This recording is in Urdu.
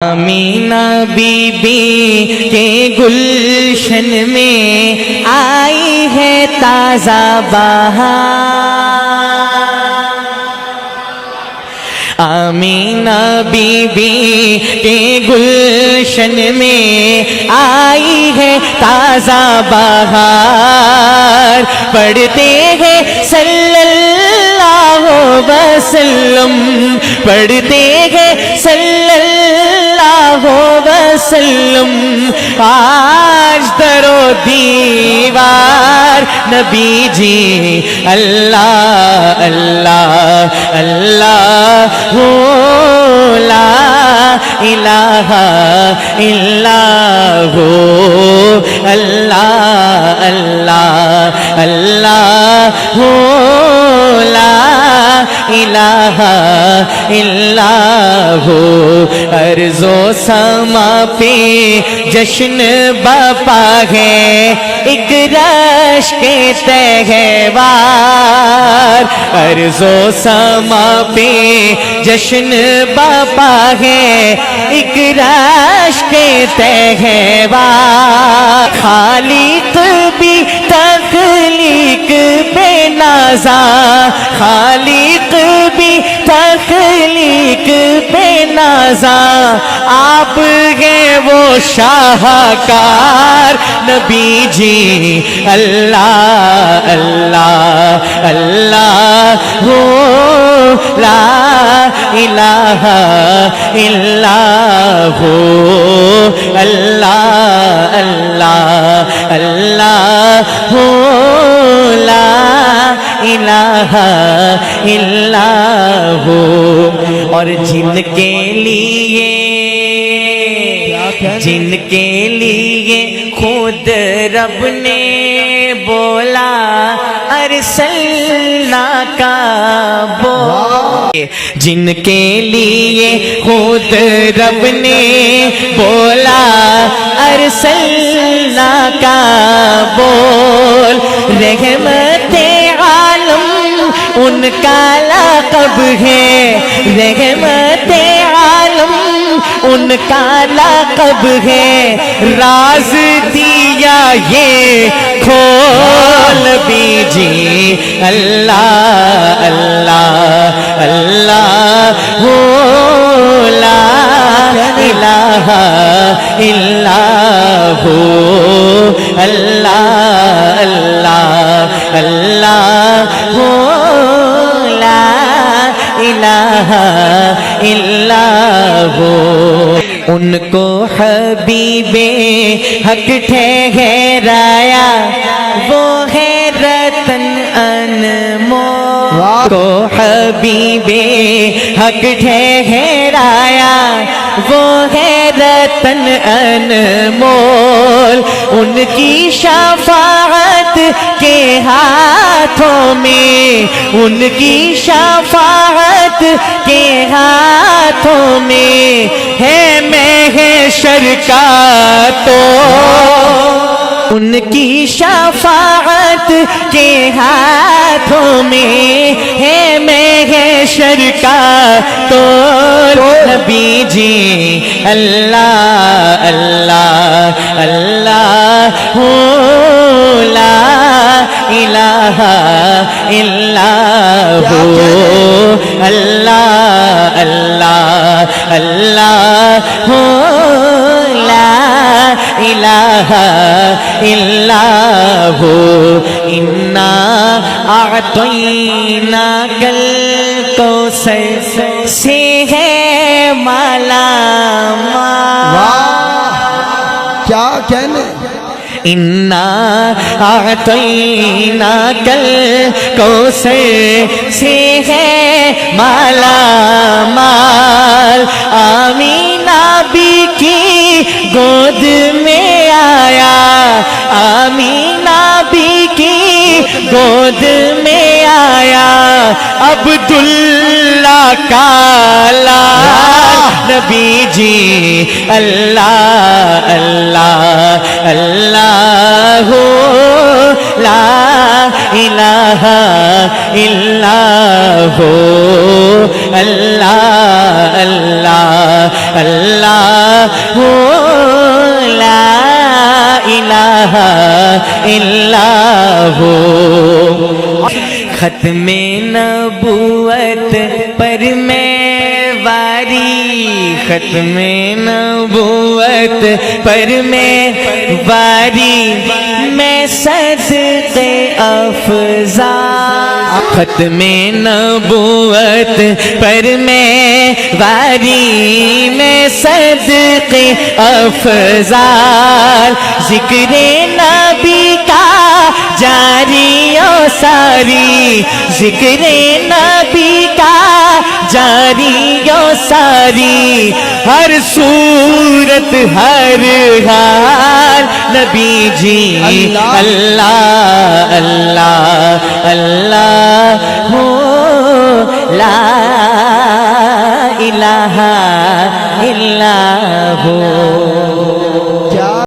آمینہ بی بی کے گلشن میں آئی ہے تازہ بہار، آمینہ بی بی کے گلشن میں آئی ہے تازہ بہار، پڑھتے ہیں صلی اللہ وسلم، پڑھتے ہیں صلی اللہ وسلم، آج در و دیوار نبی جی اللہ اللہ اللہ لا الہ الا ہو، اللہ اللہ اللہ لا الہ الا ہو، ارض و سما پہ جشن بپا ہے، ایک رش کے تہوار، ارض و سما پہ جشن بپا ہے، ایک رش کے تہوار، خالق بھی تخلیق پہ نازاں، خالق بھی تخلیق پہ نازاں، آپ ہیں وہ شاہکار نبی جی اللہ اللہ اللہ لا الہ الا ہو، اللہ اللہ اللہ لا الہ الا ہو، اور جن کے لیے خود رب نے بولا ارسلنا کا بول، جن کے لیے خود رب نے بولا ارسلنا کا بول، رحمت عالم ان کا لقب ہے، رحمت عالم ان کا لقب ہے، راز دیا یہ کھول بیجی اللہ اللہ اللہ لا الہ الا ہو، اللہ اللہ اللہ لا الہ الا ہو، ان کو حبیب حق ٹھہرایا، وہ ہے رتن انمول، کو حبیب حق ٹھہرایا، وہ ہے رتن انمول، ان کی شفاعت کے ہاتھوں میں، ان کی شفاعت کے ہاتھوں میں ہے محشر کا تو، ان کی شفاعت کے ہاتھوں میں ہے محشر کا تو، نبی جی اللہ اللہ اللہ لا الہ الا ہو، اللہ اللہ اللہ لا الہ الا ہو، انا اعطیناک الکوثر سے ہے مالا مال، کیا کہنے، انا اعطیناک الکوثر سے ہے مالا مال، آمینہ بی کی گود میں آیا، آمینہ بی کی گود میں آیا، عبداللہ کا لال نبی جی اللہ اللہ اللہ لا الہ الا ہو، اللہ اللہ اللہ ہو لا الہ الا ہو. ختم نبوت پر میں واری، ختم نبوت پر میں واری، میں صدقے افضال. ختم نبوت پر میں واری، میں صدقے افضال. ذکر نبی کا جاری و ساری، ذکر نبی کا جاری و ساری. ہر صورت ہر حال نبی جی اللہ اللہ اللہ ہو لا الہ الا ہو.